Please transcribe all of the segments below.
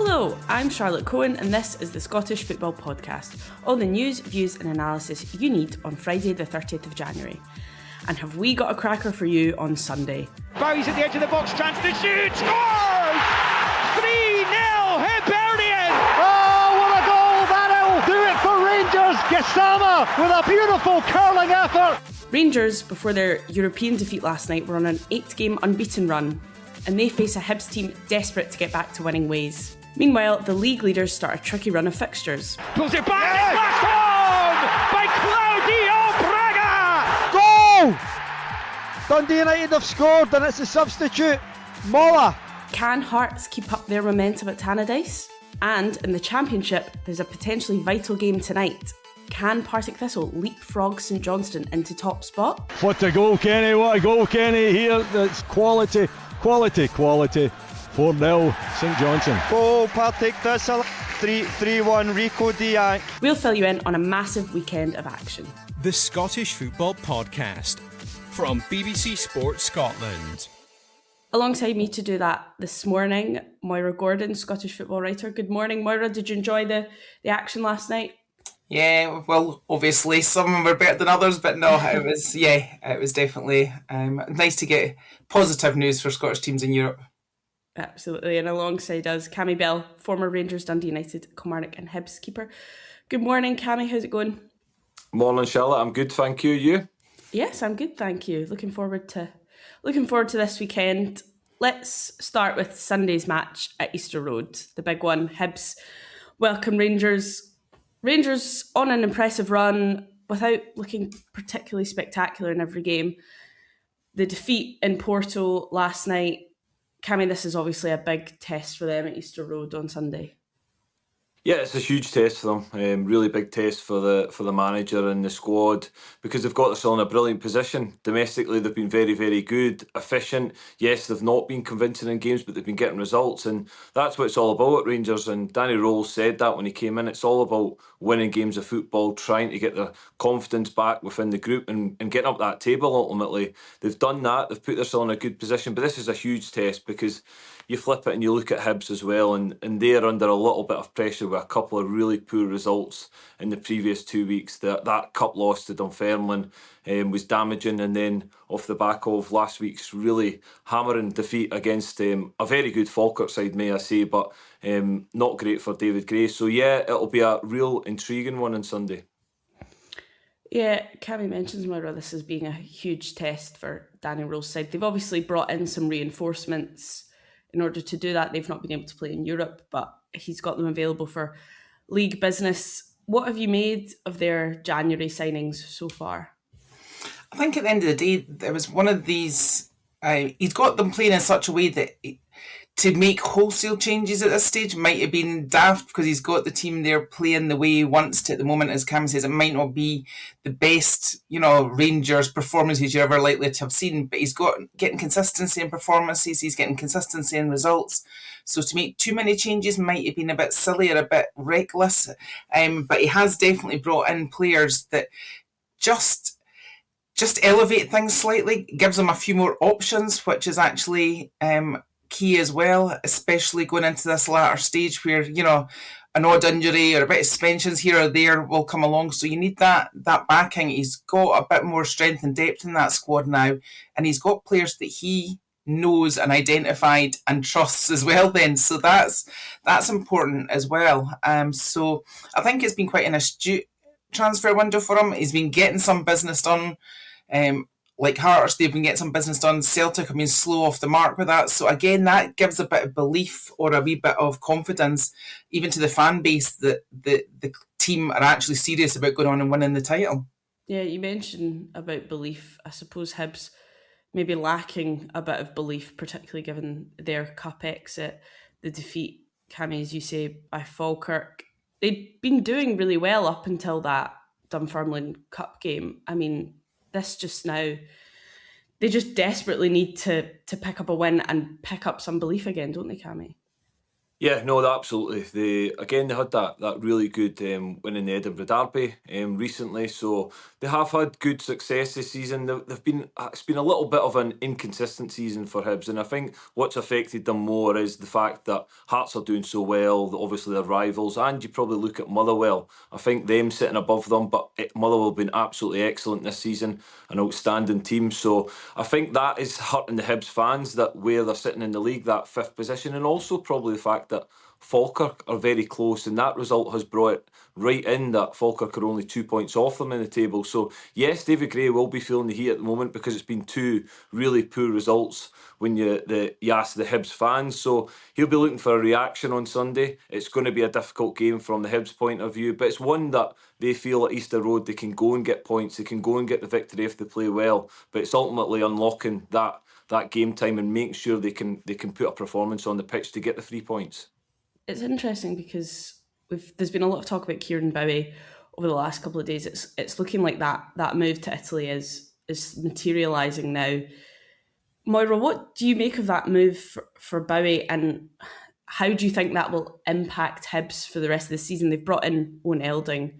Hello, I'm Charlotte Cohen and this is the Scottish Football Podcast. All the news, views and analysis you need on Friday the 30th of January. And have we got a cracker for you on Sunday? Bowie's at the edge of the box, chance to shoot, scores! 3-0, Hibernian! Oh, what a goal! That'll do it for Rangers! Gassama with a beautiful curling effort! Rangers, before their European defeat last night, were on an 8-game unbeaten run, and they face a Hibs team desperate to get back to winning ways. Meanwhile, the league leaders start a tricky run of fixtures. Pulls it back, yes! It's home by Claudio Braga! Goal! Dundee United have scored and it's a substitute, Moira. Can Hearts keep up their momentum at Tannadice? And in the Championship, there's a potentially vital game tonight. Can Partick Thistle leapfrog St Johnstone into top spot? What a goal, Kenny, what a goal, Kenny, here. That's quality. 4-0, St Johnstone. Goal, Partick Thistle, 3-1, Rico Diak. We'll fill you in on a massive weekend of action. The Scottish Football Podcast from BBC Sports Scotland. Alongside me to do that this morning, Moira Gordon, Scottish football writer. Good morning, Moira. Did you enjoy the action last night? Yeah, well, obviously some were better than others, but no, it was definitely nice to get positive news for Scottish teams in Europe. Absolutely, and alongside us, Cammy Bell, former Rangers, Dundee United, Kilmarnock and Hibs keeper. Good morning, Cammy, how's it going? Morning, Charlotte, I'm good, thank you. You? Yes, I'm good, thank you. Looking forward to this weekend. Let's start with Sunday's match at Easter Road, the big one. Hibs welcome Rangers. Rangers on an impressive run without looking particularly spectacular in every game. The defeat in Porto last night, Cammy, this is obviously a big test for them at Easter Road on Sunday. Yeah, it's a huge test for them. Really big test for the manager and the squad because they've got themselves in a brilliant position. Domestically, they've been very, very good, efficient. Yes, they've not been convincing in games, but they've been getting results, and that's what it's all about at Rangers. And Danny Rose said that when he came in. It's all about winning games of football, trying to get their confidence back within the group and getting up that table ultimately. They've done that. They've put themselves in a good position, but this is a huge test because you flip it and you look at Hibs as well, and they're under a little bit of pressure with a couple of really poor results in the previous 2 weeks. That cup loss to Dunfermline was damaging, and then off the back of last week's really hammering defeat against a very good Falkirk side, may I say, but not great for David Gray. So yeah, it'll be a real intriguing one on Sunday. Yeah, Cammy mentions, Moira, this as being a huge test for Danny Rose's side. They've obviously brought in some reinforcements in order to do that. They've not been able to play in Europe, but he's got them available for league business. What have you made of their January signings so far? I think at the end of the day, there was one of these. He's got them playing in such a way that to make wholesale changes at this stage might have been daft because he's got the team there playing the way he wants to at the moment. As Cam says, it might not be the best, Rangers performances you're ever likely to have seen, but he's getting consistency in performances, he's getting consistency in results. So to make too many changes might have been a bit silly or a bit reckless. But he has definitely brought in players that just elevate things slightly, gives them a few more options, which is actually key as well, especially going into this latter stage where, an odd injury or a bit of suspensions here or there will come along. So you need that backing. He's got a bit more strength and depth in that squad now, and he's got players that he knows and identified and trusts as well then. So that's important as well. So I think it's been quite an astute transfer window for him. He's been getting some business done. Like Hearts, they've been getting some business done. Celtic have been slow off the mark with that. So again, that gives a bit of belief or a wee bit of confidence, even to the fan base, that the team are actually serious about going on and winning the title. Yeah, you mentioned about belief. I suppose Hibs maybe lacking a bit of belief, particularly given their cup exit, the defeat, Cammy, as you say, by Falkirk. They'd been doing really well up until that Dunfermline Cup game. I mean, this just now, they just desperately need to pick up a win and pick up some belief again, don't they, Cammy? Yeah, no, absolutely. They had that really good win in the Edinburgh Derby recently, so they have had good success this season. They've been It's been a little bit of an inconsistent season for Hibs, and I think what's affected them more is the fact that Hearts are doing so well. Obviously, they're rivals, and you probably look at Motherwell. I think them sitting above them, but Motherwell have been absolutely excellent this season, an outstanding team. So I think that is hurting the Hibs fans, that where they're sitting in the league, that fifth position, and also probably the fact that Falkirk are very close, and that result has brought it right in that Falkirk are only 2 points off them in the table. So yes, David Gray will be feeling the heat at the moment because it's been two really poor results when you ask the Hibs fans. So he'll be looking for a reaction on Sunday. It's going to be a difficult game from the Hibs point of view, but it's one that they feel at Easter Road they can go and get points, they can go and get the victory if they play well. But it's ultimately unlocking that game time and making sure they can put a performance on the pitch to get the 3 points. It's interesting because there's been a lot of talk about Kieran Bowie over the last couple of days. It's looking like that move to Italy is materialising now. Moira, what do you make of that move for Bowie, and how do you think that will impact Hibs for the rest of the season? They've brought in Owen Elding.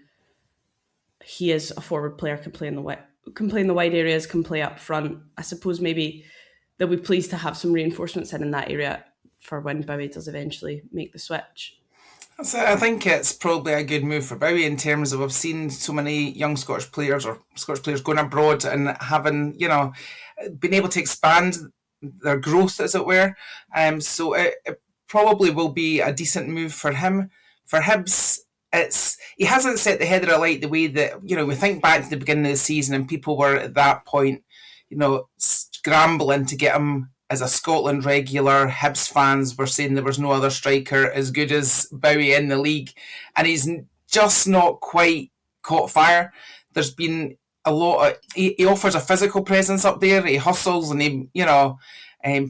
He is a forward player, can play in the wide areas, can play up front. I suppose maybe they'll be pleased to have some reinforcements in that area for when Bowie does eventually make the switch. So I think it's probably a good move for Bowie in terms of, I've seen so many young Scottish players or Scottish players going abroad and having, been able to expand their growth, as it were. So it probably will be a decent move for him. For Hibs, he hasn't set the header alight the way that, we think back to the beginning of the season and people were at that point, scrambling to get him as a Scotland regular. Hibs fans were saying there was no other striker as good as Bowie in the league, and he's just not quite caught fire. There's been a lot of... He offers a physical presence up there. He hustles and he,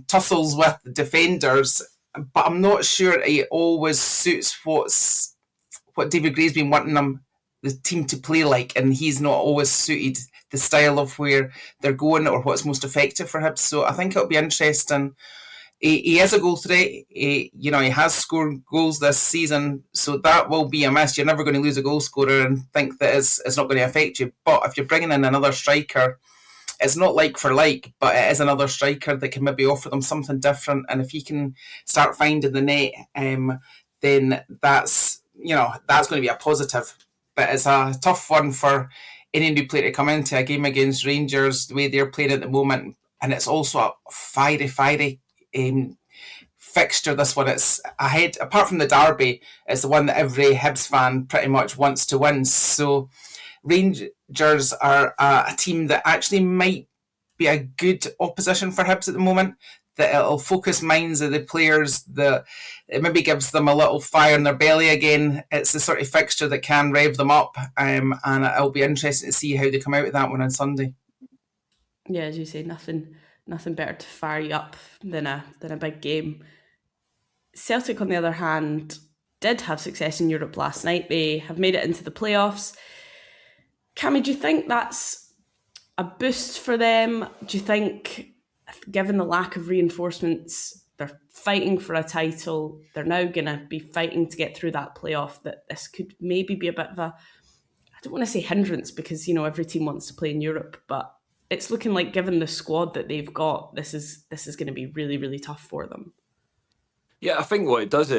tussles with the defenders, but I'm not sure he always suits what David Gray's been wanting the team to play like, and he's not always suited the style of where they're going or what's most effective for him. So I think it'll be interesting. He is a goal threat. He has scored goals this season, so that will be a miss. You're never going to lose a goal scorer and think that it's not going to affect you. But if you're bringing in another striker, it's not like for like, but it is another striker that can maybe offer them something different. And if he can start finding the net, then that's going to be a positive. But it's a tough one for any new player to come into a game against Rangers the way they're playing at the moment, and it's also a fiery fixture. This one, it's ahead. Apart from the derby, it's the one that every Hibs fan pretty much wants to win. So Rangers are a team that actually might be a good opposition for Hibs at the moment. That it'll focus minds of the players, that it maybe gives them a little fire in their belly again. It's the sort of fixture that can rev them up, and it'll be interesting to see how they come out of that one on Sunday. Yeah, as you say, nothing better to fire you up than a big game. Celtic, on the other hand, did have success in Europe last night. They have made it into the playoffs. Cammy, do you think that's a boost for them? Do you think, given the lack of reinforcements, they're fighting for a title, they're now going to be fighting to get through that playoff, that this could maybe be a bit of a, I don't want to say hindrance, because every team wants to play in Europe, but it's looking like, given the squad that they've got, this is going to be really, really tough for them. Yeah, I think what it does,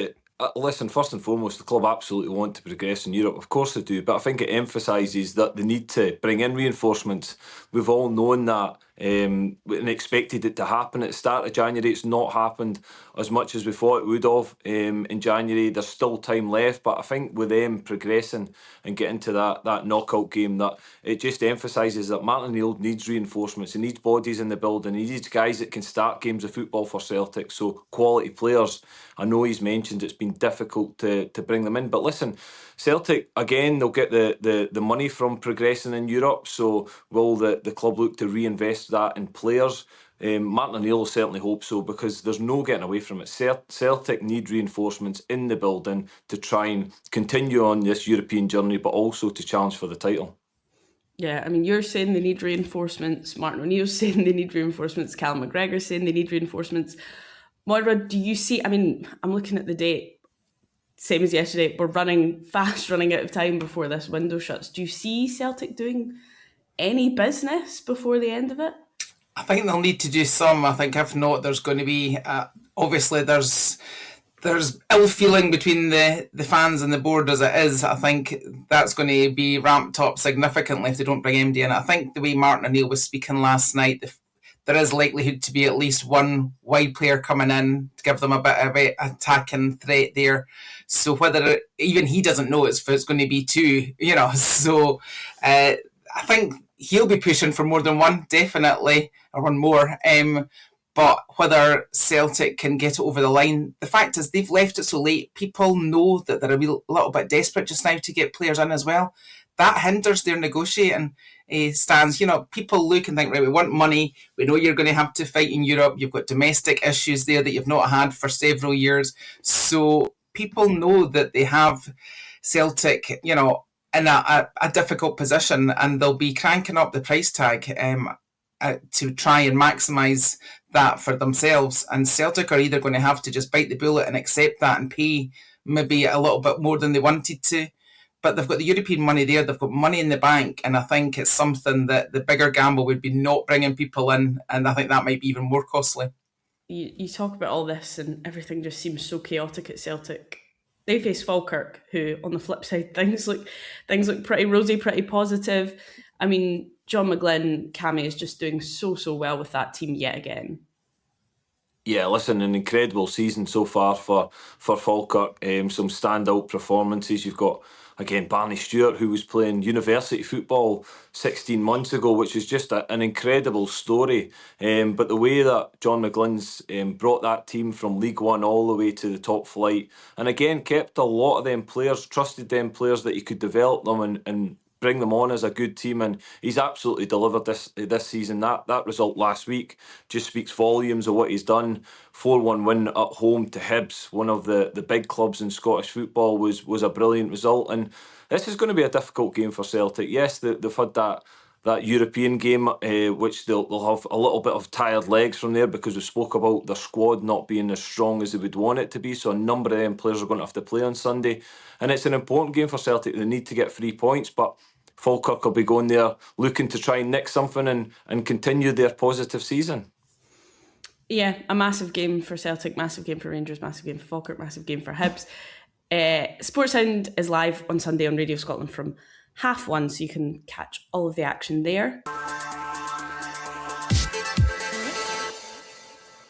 listen, first and foremost, the club absolutely want to progress in Europe. Of course they do, but I think it emphasises that they need to bring in reinforcements. We've all known that and expected it to happen at the start of January. It's not happened as much as we thought it would have in January. There's still time left, but I think with them progressing and getting to that knockout game, that it just emphasises that Martin O'Neill needs reinforcements. He needs bodies in the building. He needs guys that can start games of football for Celtic, so quality players. I know he's mentioned it's been difficult to bring them in, but listen, Celtic, again, they'll get the money from progressing in Europe, so will the club look to reinvest that in players? Martin O'Neill will certainly hope so, because there's no getting away from it. Celtic need reinforcements in the building to try and continue on this European journey, but also to challenge for the title. Yeah, I mean, you're saying they need reinforcements, Martin O'Neill's saying they need reinforcements, Callum McGregor's saying they need reinforcements. Moira, do you see, I mean, I'm looking at the date same as yesterday, we're fast running out of time before this window shuts. Do you see Celtic doing any business before the end of it? I think they'll need to do some. I think if not, there's going to be obviously there's ill feeling between the fans and the board as it is. I think that's going to be ramped up significantly if they don't bring MD in. I think the way Martin O'Neill was speaking last night, there is likelihood to be at least one wide player coming in to give them a bit of an attacking threat there. So whether even he doesn't know if it's going to be two, So I think he'll be pushing for more than one, definitely, or one more. But whether Celtic can get it over the line, the fact is they've left it so late. People know that they're a little bit desperate just now to get players in as well. That hinders their negotiating stance. People look and think, right, we want money. We know you're going to have to fight in Europe. You've got domestic issues there that you've not had for several years. So people know that they have Celtic, in a difficult position, and they'll be cranking up the price tag to try and maximise that for themselves. And Celtic are either going to have to just bite the bullet and accept that and pay maybe a little bit more than they wanted to. But they've got the European money there, they've got money in the bank, and I think it's something that the bigger gamble would be not bringing people in, and I think that might be even more costly. You talk about all this and everything just seems so chaotic at Celtic. They face Falkirk, who, on the flip side, things look pretty rosy, pretty positive. I mean, John McGlynn, Cammy is just doing so well with that team yet again. Yeah, listen, an incredible season so far for Falkirk. Some standout performances. You've got, again, Barney Stewart, who was playing university football 16 months ago, which is just an incredible story. But the way that John McGlynn's brought that team from League One all the way to the top flight, and again, kept a lot of them players, trusted them players that he could develop them and bring them on as a good team, and he's absolutely delivered this season. That result last week just speaks volumes of what he's done. 4-1 win at home to Hibs, one of the big clubs in Scottish football, was a brilliant result. And this is going to be a difficult game for Celtic. Yes, they've had that European game, which they'll have a little bit of tired legs from there, because we spoke about their squad not being as strong as they would want it to be. So a number of them players are going to have to play on Sunday, and it's an important game for Celtic. They need to get 3 points, but Falkirk will be going there looking to try and nick something and continue their positive season. Yeah, a massive game for Celtic, massive game for Rangers, massive game for Falkirk, massive game for Hibs. Sportsound is live on Sunday on Radio Scotland from 1:30, so you can catch all of the action there.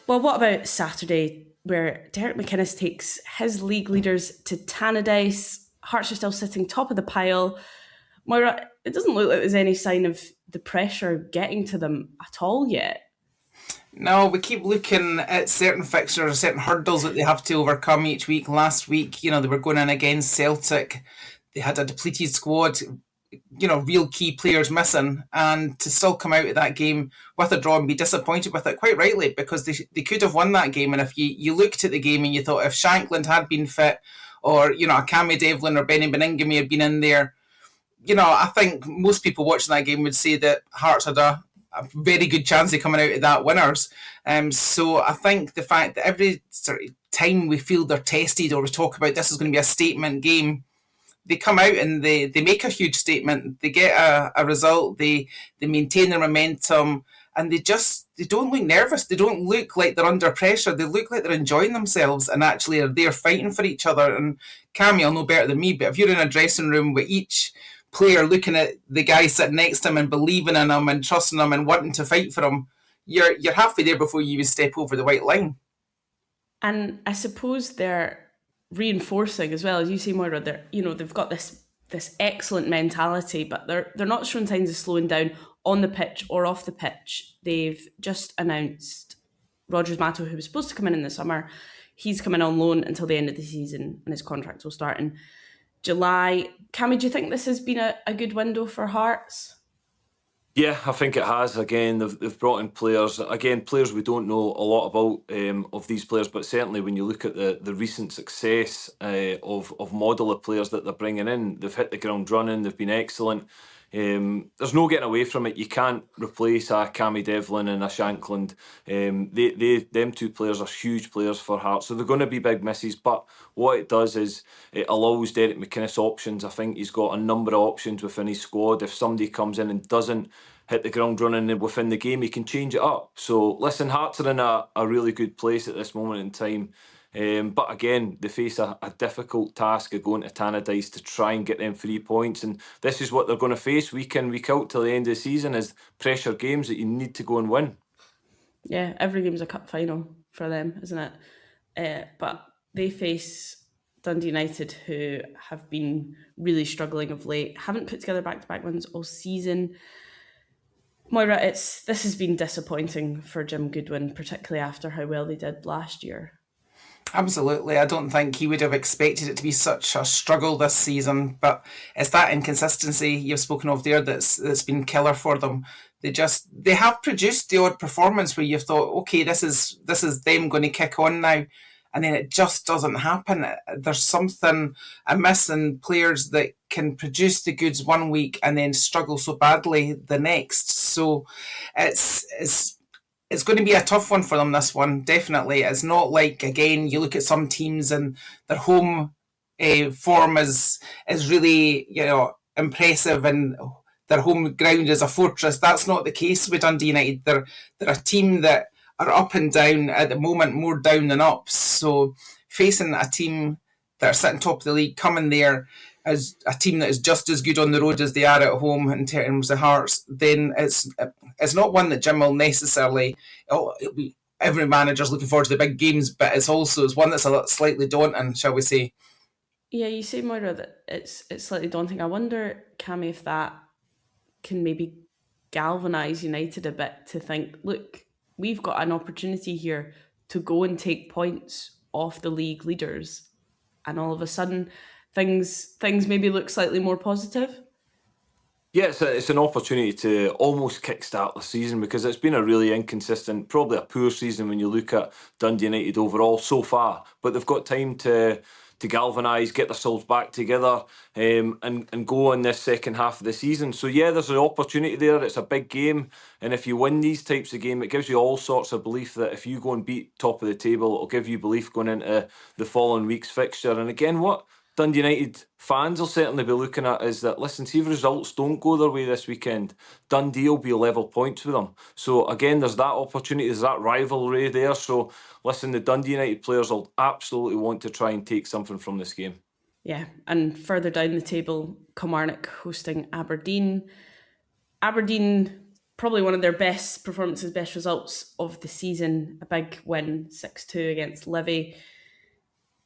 Well, what about Saturday, where Derek McInnes takes his league leaders to Tannadice? Hearts are still sitting top of the pile. Moira, it doesn't look like there's any sign of the pressure getting to them at all yet. No, we keep looking at certain fixtures, certain hurdles that they have to overcome each week. Last week, they were going in against Celtic. They had a depleted squad, real key players missing, and to still come out of that game with a draw and be disappointed with it, quite rightly, because they could have won that game. And if you looked at the game and you thought if Shankland had been fit, or, a Cammy Devlin or Benny Beningame had been in there, I think most people watching that game would say that Hearts had a very good chance of coming out of that winners. So I think the fact that every sort of time we feel they're tested or we talk about this is going to be a statement game, they come out and they make a huge statement. They get a result. They maintain their momentum, and they don't look nervous. They don't look like they're under pressure. They look like they're enjoying themselves and actually are there fighting for each other. And Cammy will know better than me, but if you're in a dressing room with each player looking at the guy sitting next to him and believing in him and trusting him and wanting to fight for him, you're halfway there before you even step over the white line. And I suppose they're reinforcing as well, as you say, Moira. They've got this excellent mentality, but they're not showing signs of slowing down on the pitch or off the pitch. They've just announced Rogers Mato, who was supposed to come in the summer, he's coming on loan until the end of the season, and his contract will start in July. Cammy, do you think this has been a good window for Hearts? Yeah, I think it has. Again, they've brought in players. Again, players we don't know a lot about of these players, but certainly when you look at the recent success of model of players that they're bringing in, they've hit the ground running. They've been excellent. There's no getting away from it. You can't replace a Cammy Devlin and a Shankland. Them two players are huge players for Hearts, so they're going to be big misses. But what it does is it allows Derek McInnes options. I think he's got a number of options within his squad. If somebody comes in and doesn't hit the ground running within the game, he can change it up. So listen, Hearts are in a really good place at this moment in time. But again, they face a difficult task of going to Tannadice to try and get them 3 points, and this is what they're going to face week in, week out till the end of the season, is pressure games that you need to go and win. Yeah, every game's a cup final for them, isn't it? But they face Dundee United, who have been really struggling of late, haven't put together back-to-back wins all season. Moira, this has been disappointing for Jim Goodwin, particularly after how well they did last year. Absolutely. I don't think he would have expected it to be such a struggle this season, but it's that inconsistency you've spoken of there that's been killer for them. They have produced the odd performance where you've thought, okay, this is them going to kick on now, and then it just doesn't happen. There's something amiss in players that can produce the goods one week and then struggle so badly the next. So it's going to be a tough one for them, this one, definitely. It's not like, again, you look at some teams and their home form is really, impressive, and their home ground is a fortress. That's not the case with Dundee United. They're a team that are up and down at the moment, more down than up. So facing a team that are sitting top of the league, coming there as a team that is just as good on the road as they are at home in terms of Hearts, then it's not one that Jim will necessarily. Every manager's looking forward to the big games, but it's one that's a lot slightly daunting, shall we say? Yeah, you say, Moira, that it's slightly daunting. I wonder, Cammy, if that can maybe galvanise United a bit to think, look, we've got an opportunity here to go and take points off the league leaders, and all of a sudden things maybe look slightly more positive. Yeah, it's an opportunity to almost kickstart the season, because it's been a really inconsistent, probably a poor season when you look at Dundee United overall so far. But they've got time to galvanise, get themselves back together, and go in this second half of the season. So yeah, there's an opportunity there. It's a big game, and if you win these types of games, it gives you all sorts of belief that if you go and beat top of the table, it'll give you belief going into the following week's fixture. And again, what Dundee United fans will certainly be looking at is that, listen, see if results don't go their way this weekend, Dundee will be level points with them. So again, there's that opportunity, there's that rivalry there. So listen, the Dundee United players will absolutely want to try and take something from this game. Yeah, and further down the table, Kilmarnock hosting Aberdeen. Aberdeen, probably one of their best performances, best results of the season. A big win, 6-2 against Livy.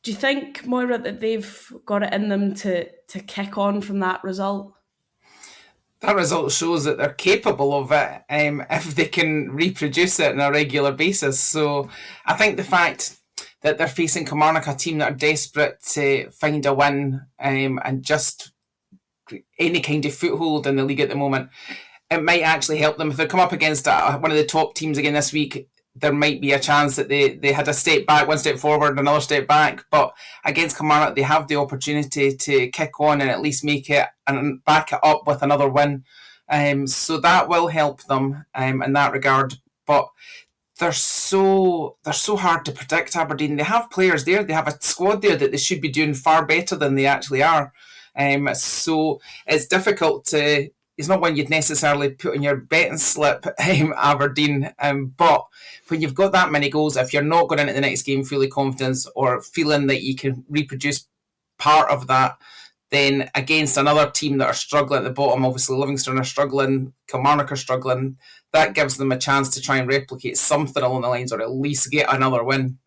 Do you think, Moira, that they've got it in them to kick on from that result? That result shows that they're capable of it if they can reproduce it on a regular basis. So I think the fact that they're facing Kilmarnock, a team that are desperate to find a win and just any kind of foothold in the league at the moment, it might actually help them. If they come up against one of the top teams again this week, there might be a chance that they had a step back, one step forward, another step back. But against Kilmarnock, they have the opportunity to kick on and at least make it and back it up with another win. So that will help them in that regard. But they're so hard to predict, Aberdeen. They have players there. They have a squad there that they should be doing far better than they actually are. So it's difficult to... It's not one you'd necessarily put on your betting slip, Aberdeen. But when you've got that many goals, if you're not going into the next game fully confident or feeling that you can reproduce part of that, then against another team that are struggling at the bottom, obviously Livingston are struggling, Kilmarnock are struggling, that gives them a chance to try and replicate something along the lines or at least get another win.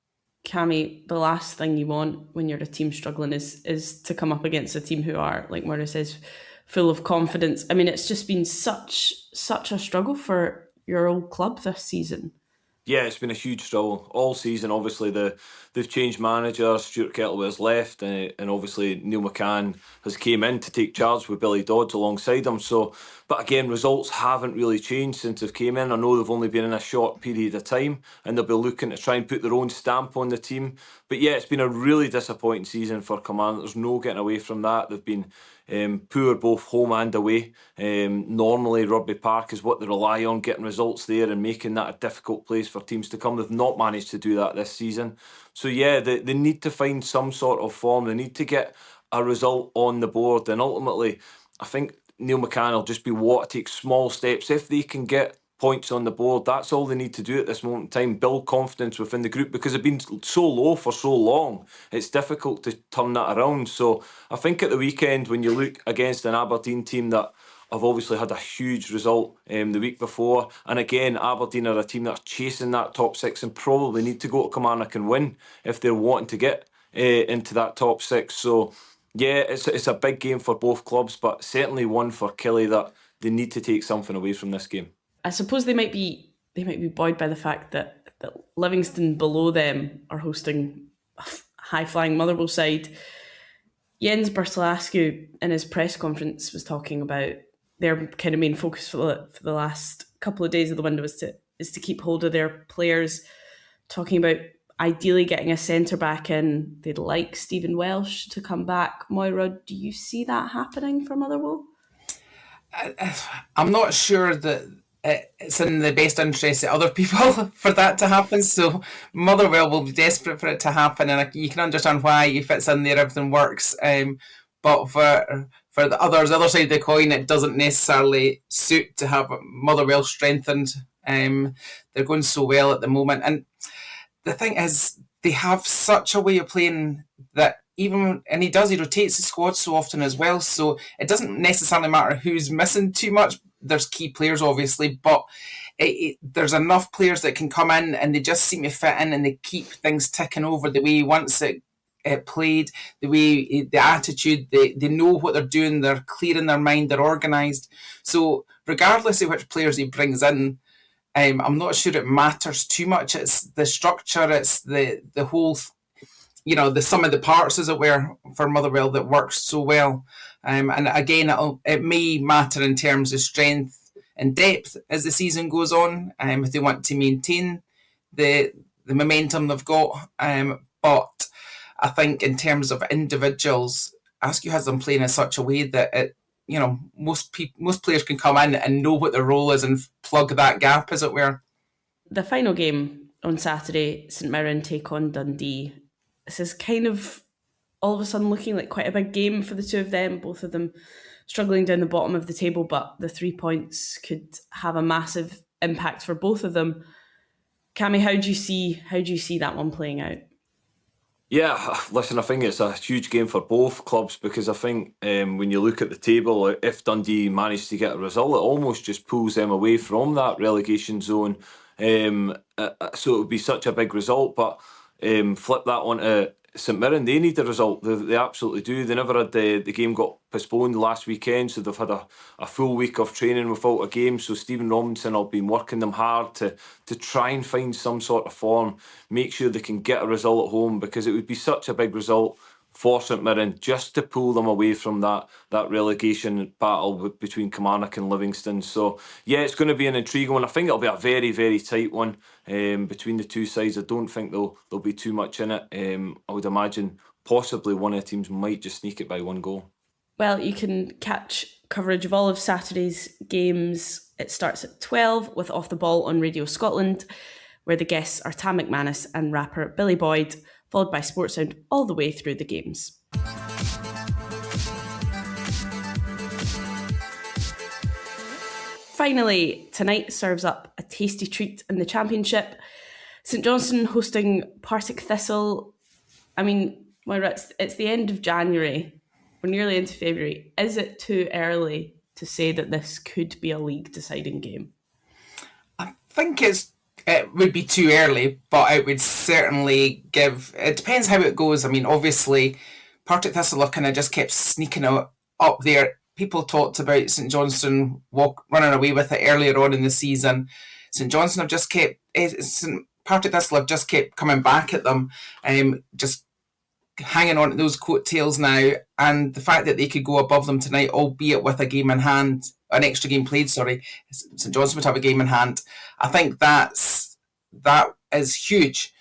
Cammy, the last thing you want when you're a team struggling is to come up against a team who are, like Moira says, full of confidence. I mean, it's just been such a struggle for your old club this season. Yeah, it's been a huge struggle all season. Obviously, they've changed manager. Stuart Kettleware's left, and obviously Neil McCann has came in to take charge with Billy Dodds alongside him. So But again, results haven't really changed since they've came in. I know they've only been in a short period of time and they'll be looking to try and put their own stamp on the team. But yeah, it's been a really disappointing season for Kilmarnock. There's no getting away from that. They've been poor both home and away. Normally Rugby Park is what they rely on, getting results there and making that a difficult place for teams to come. They've not managed to do that this season. So yeah, they need to find some sort of form. They need to get a result on the board, and ultimately I think Neil McCann will just be what take small steps. If they can get points on the board, that's all they need to do at this moment in time. Build confidence within the group, because they've been so low for so long. It's difficult to turn that around. So I think at the weekend, when you look against an Aberdeen team that have obviously had a huge result the week before, and again Aberdeen are a team that's chasing that top six and probably need to go to Kilmarnock and win if they're wanting to get into that top six. So yeah, it's a big game for both clubs, but certainly one for Killie that they need to take something away from this game. I suppose they might be buoyed by the fact that Livingston below them are hosting a high-flying Motherwell side. Jens Bertolascu in his press conference was talking about their kind of main focus for the last couple of days of the window is to keep hold of their players, talking about ideally getting a centre-back in. They'd like Stephen Welsh to come back. Moira, do you see that happening for Motherwell? I'm not sure that it's in the best interest of other people for that to happen. So Motherwell will be desperate for it to happen, and you can understand why. He fits in there, everything works. But for the other side of the coin, it doesn't necessarily suit to have Motherwell strengthened. They're going so well at the moment, and the thing is, they have such a way of playing that he rotates the squad so often as well. So it doesn't necessarily matter who's missing too much. There's key players, obviously, but there's enough players that can come in and they just seem to fit in and they keep things ticking over the way he wants it played, the attitude. They know what they're doing. They're clear in their mind. They're organised. So regardless of which players he brings in, I'm not sure it matters too much. It's the structure, it's the whole, the sum of the parts, as it were, for Motherwell that works so well. And again, it may matter in terms of strength and depth as the season goes on, if they want to maintain the momentum they've got. But I think in terms of individuals, Askew has them playing in such a way that most players can come in and know what their role is and plug that gap, as it were. The final game on Saturday, St Mirren take on Dundee. This is kind of all of a sudden looking like quite a big game for the two of them, both of them struggling down the bottom of the table, but the 3 points could have a massive impact for both of them. Cammy, how do you see that one playing out? Yeah, listen, I think it's a huge game for both clubs, because I think when you look at the table, if Dundee manage to get a result, it almost just pulls them away from that relegation zone. So it would be such a big result, but flip that one to St Mirren, they need the result. They absolutely do. They never had the game got postponed last weekend, so they've had a full week of training without a game. So Stephen Robinson will be working them hard to try and find some sort of form, make sure they can get a result at home, because it would be such a big result for St Mirren just to pull them away from that relegation battle between Kilmarnock and Livingston. So yeah, it's going to be an intriguing one. I think it'll be a very, very tight one between the two sides. I don't think there'll be too much in it. I would imagine possibly one of the teams might just sneak it by one goal. Well, you can catch coverage of all of Saturday's games. It starts at 12 with Off the Ball on Radio Scotland, where the guests are Tam McManus and rapper Billy Boyd, followed by Sports Sound all the way through the games. Finally, tonight serves up a tasty treat in the Championship. St Johnstone hosting Partick Thistle. I mean, Moira, it's the end of January. We're nearly into February. Is it too early to say that this could be a league-deciding game? I think it would be too early, but it would certainly give... It depends how it goes. I mean, obviously, Partick Thistle have kind of just kept sneaking up there. People talked about St Johnstone running away with it earlier on in the season. St Johnstone have just kept... Partick Thistle have just kept coming back at them, just hanging on to those coattails now. And the fact that they could go above them tonight, albeit with a game in hand, an extra game played, sorry, St Johnstone would have a game in hand. I think that is huge.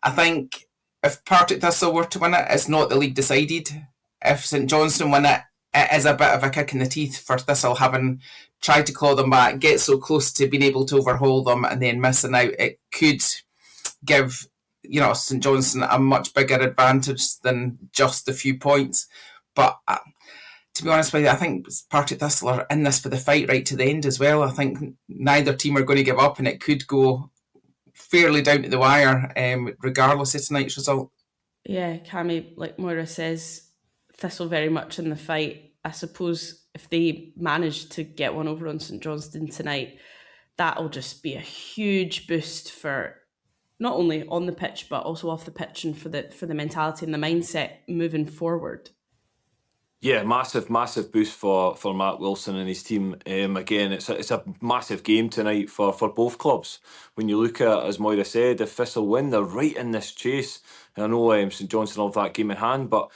I think if Partick Thistle were to win it, it's not the league decided. If St Johnstone win it, it is a bit of a kick in the teeth for Thistle, having tried to claw them back, get so close to being able to overhaul them and then missing out. It could give, St Johnstone a much bigger advantage than just the few points. But to be honest with you, I think Partick Thistle are in this for the fight right to the end as well. I think neither team are going to give up, and it could go fairly down to the wire, regardless of tonight's result. Yeah, Cammy, like Moira says, Thistle very much in the fight. I suppose if they manage to get one over on St Johnstone tonight, that'll just be a huge boost for not only on the pitch but also off the pitch, and for the mentality and the mindset moving forward. Yeah, massive boost for Mark Wilson and his team. Again, it's a massive game tonight for both clubs. When you look at, as Moira said, if Thistle win, they're right in this chase. I know St Johnstone have that game in hand, but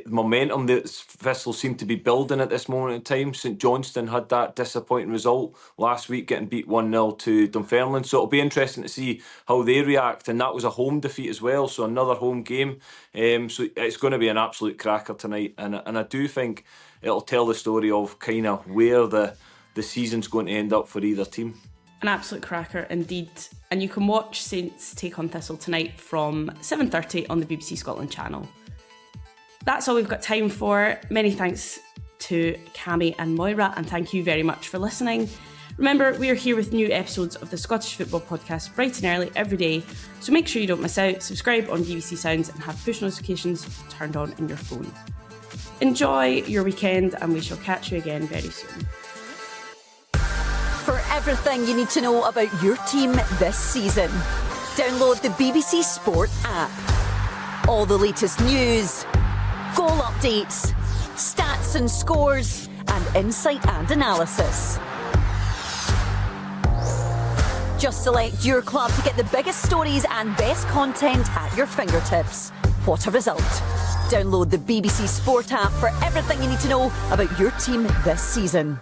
momentum that Thistle seem to be building at this moment in time. St Johnstone had that disappointing result last week, getting beat 1-0 to Dunfermline. So it'll be interesting to see how they react. And that was a home defeat as well, so another home game. So it's going to be an absolute cracker tonight. And I do think it'll tell the story of kind of where the season's going to end up for either team. An absolute cracker indeed. And you can watch Saints take on Thistle tonight from 7:30 on the BBC Scotland channel. That's all we've got time for. Many thanks to Cammy and Moira, and thank you very much for listening. Remember, we are here with new episodes of the Scottish Football Podcast bright and early every day, so make sure you don't miss out. Subscribe on BBC Sounds and have push notifications turned on in your phone. Enjoy your weekend, and we shall catch you again very soon. For everything you need to know about your team this season, download the BBC Sport app. All the latest news, goal updates, stats and scores, and insight and analysis. Just select your club to get the biggest stories and best content at your fingertips. What a result. Download the BBC Sport app for everything you need to know about your team this season.